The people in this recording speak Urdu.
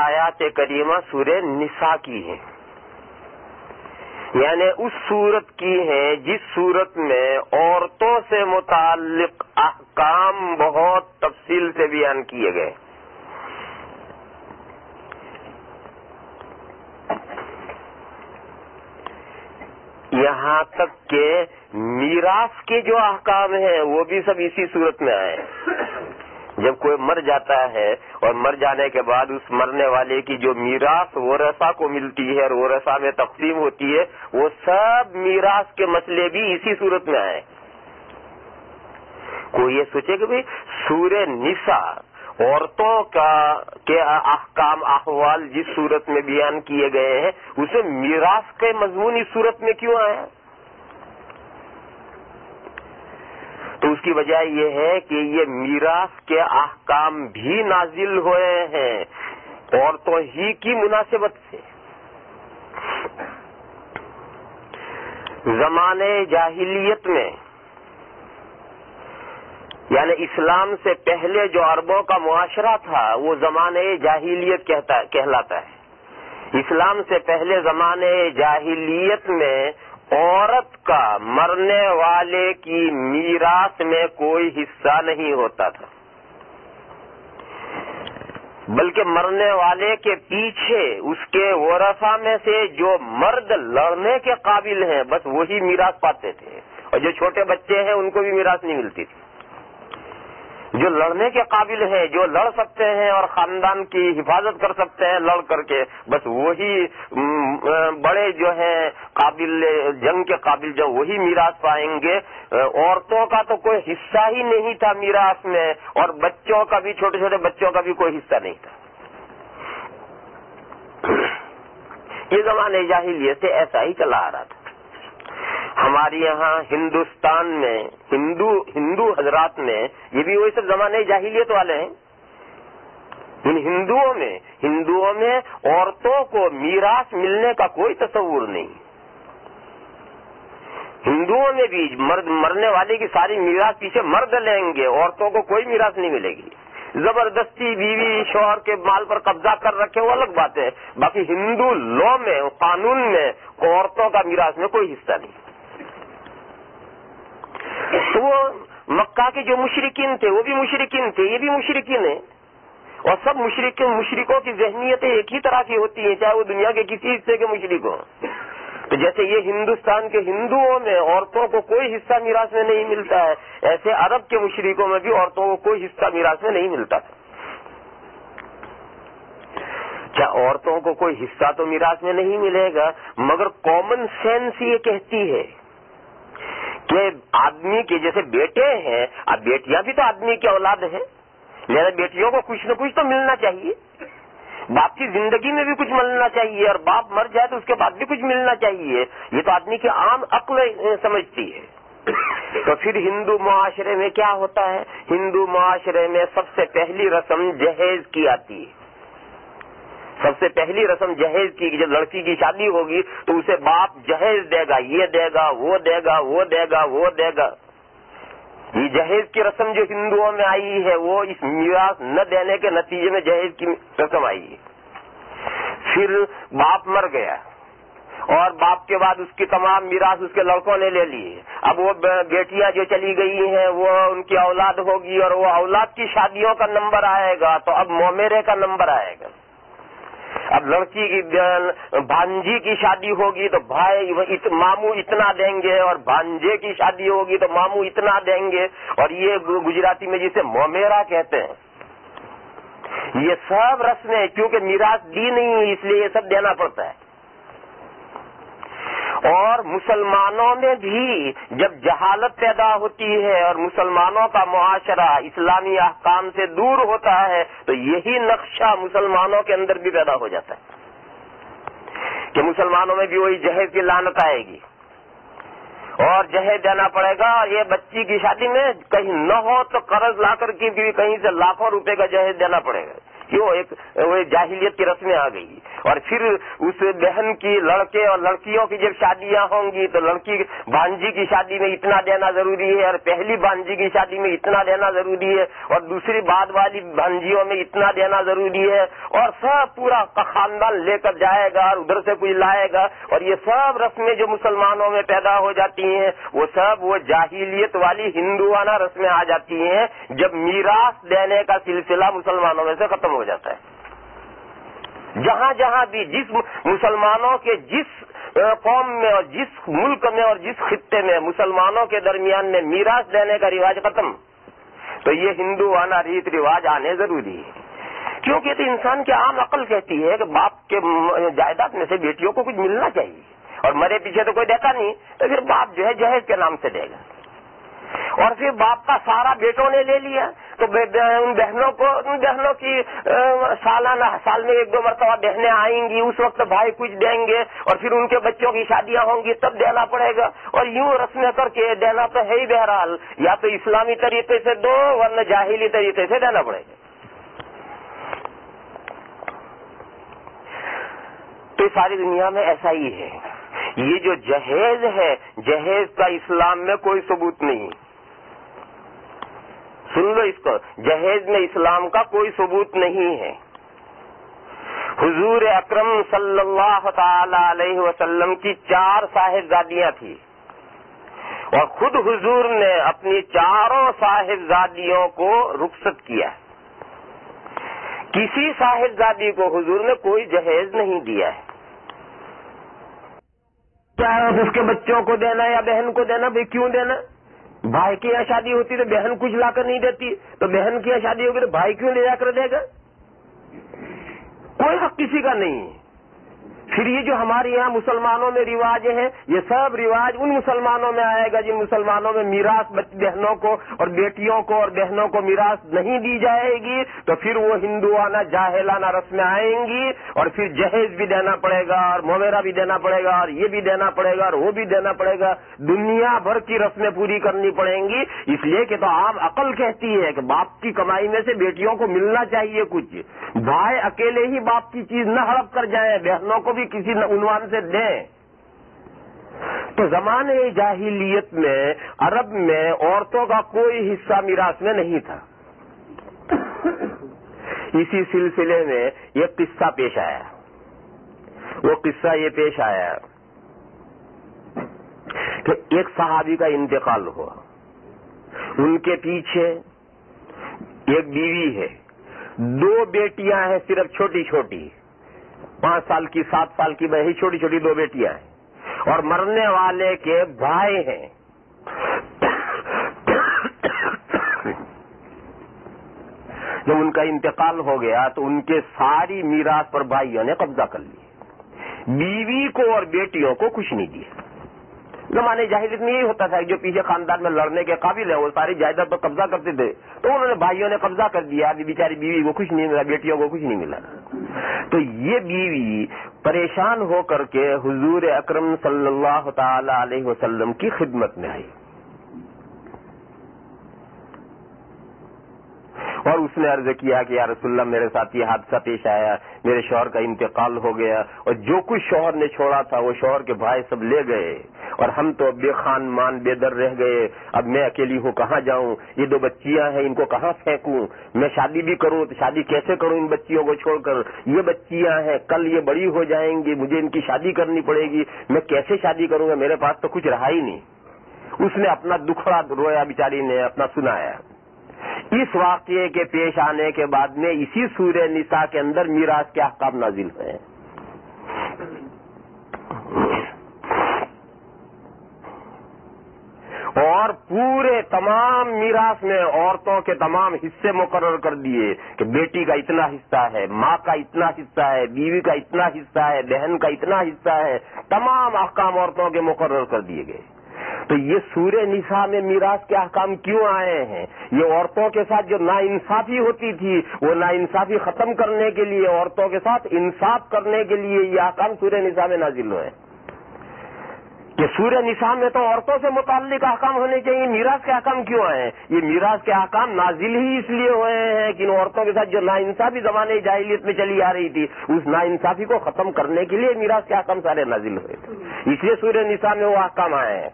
آیات کریمہ سورہ نساء کی ہیں، یعنی اس سورت کی ہیں جس سورت میں عورتوں سے متعلق احکام بہت تفصیل سے بیان کیے گئے۔ یہاں تک کہ میراث کے جو احکام ہیں وہ بھی سب اسی صورت میں آئے۔ جب کوئی مر جاتا ہے اور مر جانے کے بعد اس مرنے والے کی جو میراث ورثہ کو ملتی ہے اور ورثہ میں تقسیم ہوتی ہے، وہ سب میراث کے مسئلے بھی اسی صورت میں آئے۔ کوئی یہ سوچے کہ بھئی سورہ نساء عورتوں کے احکام احوال جس صورت میں بیان کیے گئے ہیں، اسے میراث کے مضمون اس صورت میں کیوں آیا؟ تو اس کی وجہ یہ ہے کہ یہ میراث کے احکام بھی نازل ہوئے ہیں عورتوں ہی کی مناسبت سے۔ زمانے جاہلیت میں، یعنی اسلام سے پہلے جو عربوں کا معاشرہ تھا وہ زمانے جاہلیت کہلاتا ہے۔ اسلام سے پہلے زمانے جاہلیت میں عورت کا مرنے والے کی میراث میں کوئی حصہ نہیں ہوتا تھا، بلکہ مرنے والے کے پیچھے اس کے ورثہ میں سے جو مرد لڑنے کے قابل ہیں بس وہی میراث پاتے تھے، اور جو چھوٹے بچے ہیں ان کو بھی میراث نہیں ملتی تھی۔ جو لڑنے کے قابل ہیں، جو لڑ سکتے ہیں اور خاندان کی حفاظت کر سکتے ہیں لڑ کر کے، بس وہی بڑے جو ہیں قابل جنگ کے قابل جو وہی میراث پائیں گے۔ عورتوں کا تو کوئی حصہ ہی نہیں تھا میراث میں، اور بچوں کا بھی، چھوٹے چھوٹے بچوں کا بھی کوئی حصہ نہیں تھا۔ یہ زمانے جاہلیت سے ایسا ہی چلا آ رہا تھا۔ ہمارے یہاں ہندوستان میں ہندو حضرات میں یہ بھی وہی سب زمانے جاہلیت والے ہیں۔ ان ہندوؤں میں عورتوں کو میراث ملنے کا کوئی تصور نہیں۔ ہندوؤں میں بھی مرنے والے کی ساری میراث پیچھے مرد لیں گے، عورتوں کو کوئی میراث نہیں ملے گی۔ زبردستی بیوی شوہر کے مال پر قبضہ کر رکھے وہ الگ بات ہے، باقی ہندو لا میں، قانون میں عورتوں کا میراث میں کوئی حصہ نہیں۔ تو وہ مکہ کے جو مشرکین تھے وہ بھی مشرکین تھے، یہ بھی مشرکین ہیں، اور سب مشرکوں کی ذہنیتیں ایک ہی طرح کی ہوتی ہیں، چاہے وہ دنیا کے کسی حصے کے مشرک ہوں۔ تو جیسے یہ ہندوستان کے ہندوؤں میں عورتوں کو کوئی حصہ میراث میں نہیں ملتا ہے، ایسے عرب کے مشرکوں میں بھی عورتوں کو کوئی حصہ میراث میں نہیں ملتا تھا۔ کیا عورتوں کو کوئی حصہ تو میراث میں نہیں ملے گا، مگر کامن سینس یہ کہتی ہے کہ آدمی کے جیسے بیٹے ہیں، اب بیٹیاں بھی تو آدمی کی اولاد ہیں، لہذا بیٹیوں کو کچھ نہ کچھ تو ملنا چاہیے، باپ کی زندگی میں بھی کچھ ملنا چاہیے، اور باپ مر جائے تو اس کے بعد بھی کچھ ملنا چاہیے، یہ تو آدمی کی عام عقل سمجھتی ہے۔ تو پھر ہندو معاشرے میں کیا ہوتا ہے؟ ہندو معاشرے میں سب سے پہلی رسم جہیز کی آتی ہے۔ سب سے پہلی رسم جہیز کی، جب لڑکی کی شادی ہوگی تو اسے باپ جہیز دے گا، یہ دے گا، وہ دے گا، وہ دے گا، وہ دے گا۔ یہ جہیز کی رسم جو ہندوؤں میں آئی ہے وہ اس میراث نہ دینے کے نتیجے میں جہیز کی رسم آئی ہے۔ پھر باپ مر گیا اور باپ کے بعد اس کی تمام میراث اس کے لڑکوں نے لے لی۔ اب وہ بیٹیاں جو چلی گئی ہیں وہ ان کی اولاد ہوگی، اور وہ اولاد کی شادیوں کا نمبر آئے گا تو اب مومیرے کا نمبر آئے گا۔ اب لڑکی کی بھانجی کی شادی ہوگی تو بھائی ماموں اتنا دیں گے، اور بھانجے کی شادی ہوگی تو ماموں اتنا دیں گے، اور یہ گجراتی میں جسے مومیرا کہتے ہیں۔ یہ سب رسمیں کیونکہ میراث دی نہیں اس لیے یہ سب دینا پڑتا ہے۔ اور مسلمانوں میں بھی جب جہالت پیدا ہوتی ہے اور مسلمانوں کا معاشرہ اسلامی احکام سے دور ہوتا ہے تو یہی نقشہ مسلمانوں کے اندر بھی پیدا ہو جاتا ہے کہ مسلمانوں میں بھی وہی جہیز کی لعنت آئے گی، اور جہیز دینا پڑے گا، اور یہ بچی کی شادی میں کہیں نہ ہو تو قرض لا کر کے بھی کہیں سے لاکھوں روپے کا جہیز دینا پڑے گا۔ کیوں؟ ایک وہ جاہلیت کی رسمیں آ گئی، اور پھر اس بہن کی لڑکے اور لڑکیوں کی جب شادیاں ہوں گی تو لڑکی بھانجی کی شادی میں اتنا دینا ضروری ہے اور پہلی بھانجی کی شادی میں اتنا دینا ضروری ہے اور دوسری بعد والی بھانجیوں میں اتنا دینا ضروری ہے، اور سب پورا خاندان لے کر جائے گا اور ادھر سے کچھ لائے گا، اور یہ سب رسمیں جو مسلمانوں میں پیدا ہو جاتی ہیں وہ سب وہ جاہلیت والی ہندوانہ رسمیں آ جاتی ہیں جب میراث دینے کا سلسلہ مسلمانوں میں سے ختم ہو جاتا ہے۔ جہاں جہاں بھی جس مسلمانوں کے جس قوم میں اور جس ملک میں اور جس خطے میں مسلمانوں کے درمیان میں میراث دینے کا رواج ختم، تو یہ ہندوانہ ریت رواج آنے ضروری ہے، کیونکہ تو انسان کی عام عقل کہتی ہے کہ باپ کے جائیداد میں سے بیٹیوں کو کچھ ملنا چاہیے، اور مرے پیچھے تو کوئی دیتا نہیں تو پھر باپ جو ہے جہیز کے نام سے دے گا، اور پھر باپ کا سارا بیٹوں نے لے لیا تو ان بہنوں کی سالانہ سال میں 1-2 مرتبہ بہنیں آئیں گی، اس وقت بھائی کچھ دیں گے، اور پھر ان کے بچوں کی شادیاں ہوں گی تب دینا پڑے گا، اور یوں رسمیں کر کے دینا تو ہے ہی، بہرحال یا تو اسلامی طریقے سے دو ورنہ جاہلی طریقے سے دینا پڑے گا۔ تو ساری دنیا میں ایسا ہی ہے۔ یہ جو جہیز ہے، جہیز کا اسلام میں کوئی ثبوت نہیں، سن لو اس کو، جہیز میں اسلام کا کوئی ثبوت نہیں ہے۔ حضور اکرم صلی اللہ تعالی علیہ وسلم کی 4 صاحبزادیاں تھیں، اور خود حضور نے اپنی 4 صاحبزادیوں کو رخصت کیا، کسی صاحبزادی کو حضور نے کوئی جہیز نہیں دیا ہے۔ چاہے اس کے بچوں کو دینا یا بہن کو دینا، بھائی کیوں دینا؟ بھائی کی یہاں شادی ہوتی تو بہن کچھ لا کر نہیں دیتی، تو بہن کی یہاں شادی ہوگی تو بھائی کیوں لے جا کر دے گا؟ کوئی حق کسی کا نہیں ہے۔ پھر یہ جو ہمارے یہاں مسلمانوں میں رواج ہیں، یہ سب رواج ان مسلمانوں میں آئے گا جن مسلمانوں میں میراث بہنوں کو اور بیٹیوں کو اور بہنوں کو میراث نہیں دی جائے گی، تو پھر وہ ہندوانہ جاہلانہ رسمیں آئیں گی، اور پھر جہیز بھی دینا پڑے گا اور مومیرا بھی دینا پڑے گا اور یہ بھی دینا پڑے گا اور وہ بھی دینا پڑے گا، دنیا بھر کی رسمیں پوری کرنی پڑیں گی، اس لیے کہ تو عام عقل کہتی ہے کہ باپ کی کمائی میں سے بیٹیوں کو ملنا چاہیے کچھ، بھائی اکیلے ہی باپ کی چیز نہ ہڑپ کر جائیں، بہنوں کو بھی کسی عنوان سے دیں۔ تو زمانے جاہلیت میں عرب میں عورتوں کا کوئی حصہ میراث میں نہیں تھا۔ اسی سلسلے میں ایک قصہ پیش آیا، وہ قصہ یہ پیش آیا کہ ایک صحابی کا انتقال ہوا، ان کے پیچھے ایک بیوی ہے، 2 بیٹیاں ہیں صرف چھوٹی چھوٹی، 5 سال کی 7 سال کی بہی، چھوٹی چھوٹی 2 بیٹیاں ہیں، اور مرنے والے کے بھائی ہیں۔ جب ان کا انتقال ہو گیا تو ان کے ساری میراث پر بھائیوں نے قبضہ کر لیا، بیوی کو اور بیٹیوں کو کچھ نہیں دیا۔ زمانے جاہلیت میں یہی ہوتا تھا کہ جو پیچھے خاندان میں لڑنے کے قابل ہے وہ ساری جائیداد پر قبضہ کرتے تھے، تو انہوں نے بھائیوں نے قبضہ کر دیا، ابھی بیچاری بیوی کو کچھ نہیں ملا، بیٹیوں کو کچھ نہیں ملا۔ تو یہ بیوی پریشان ہو کر کے حضور اکرم صلی اللہ تعالی علیہ وسلم کی خدمت میں آئی، اور اس نے عرض کیا کہ یا رسول اللہ میرے ساتھ یہ حادثہ پیش آیا، میرے شوہر کا انتقال ہو گیا، اور جو کچھ شوہر نے چھوڑا تھا وہ شوہر کے بھائی سب لے گئے، اور ہم تو بے خان مان بے در رہ گئے، اب میں اکیلی ہوں، کہاں جاؤں؟ یہ 2 بچیاں ہیں، ان کو کہاں پھینکوں؟ میں شادی بھی کروں تو شادی کیسے کروں ان بچیوں کو چھوڑ کر؟ یہ بچیاں ہیں، کل یہ بڑی ہو جائیں گی، مجھے ان کی شادی کرنی پڑے گی، میں کیسے شادی کروں گا؟ میرے پاس تو کچھ رہا ہی نہیں۔ اس نے اپنا دکھڑا رویا، بیچاری نے اپنا سنایا۔ اس واقعے کے پیش آنے کے بعد میں اسی سورہ نساء کے اندر میراث کے احکام نازل ہوئے ہیں۔ اور پورے تمام میراث میں عورتوں کے تمام حصے مقرر کر دیے کہ بیٹی کا اتنا حصہ ہے، ماں کا اتنا حصہ ہے، بیوی کا اتنا حصہ ہے، بہن کا اتنا حصہ ہے، تمام احکام عورتوں کے مقرر کر دیے گئے۔ تو یہ سورہ نساء میں میراث کے احکام کیوں آئے ہیں؟ یہ عورتوں کے ساتھ جو ناانصافی ہوتی تھی وہ ناانصافی ختم کرنے کے لیے، عورتوں کے ساتھ انصاف کرنے کے لیے یہ احکام سورہ نساء میں نازل ہوئے کہ سورہ نساء میں تو عورتوں سے متعلق احکام ہونے چاہیے، میراث کے احکام کیوں آئے ہیں؟ یہ میراث کے احکام نازل ہی اس لیے ہوئے ہیں کہ ان عورتوں کے ساتھ جو ناانصافی زمانے جاہلیت میں چلی آ رہی تھی، اس ناانصافی کو ختم کرنے کے لیے میراث کے احکام سارے نازل ہوئے تھے، اس لیے سورہ نساء میں وہ احکام آئے ہیں۔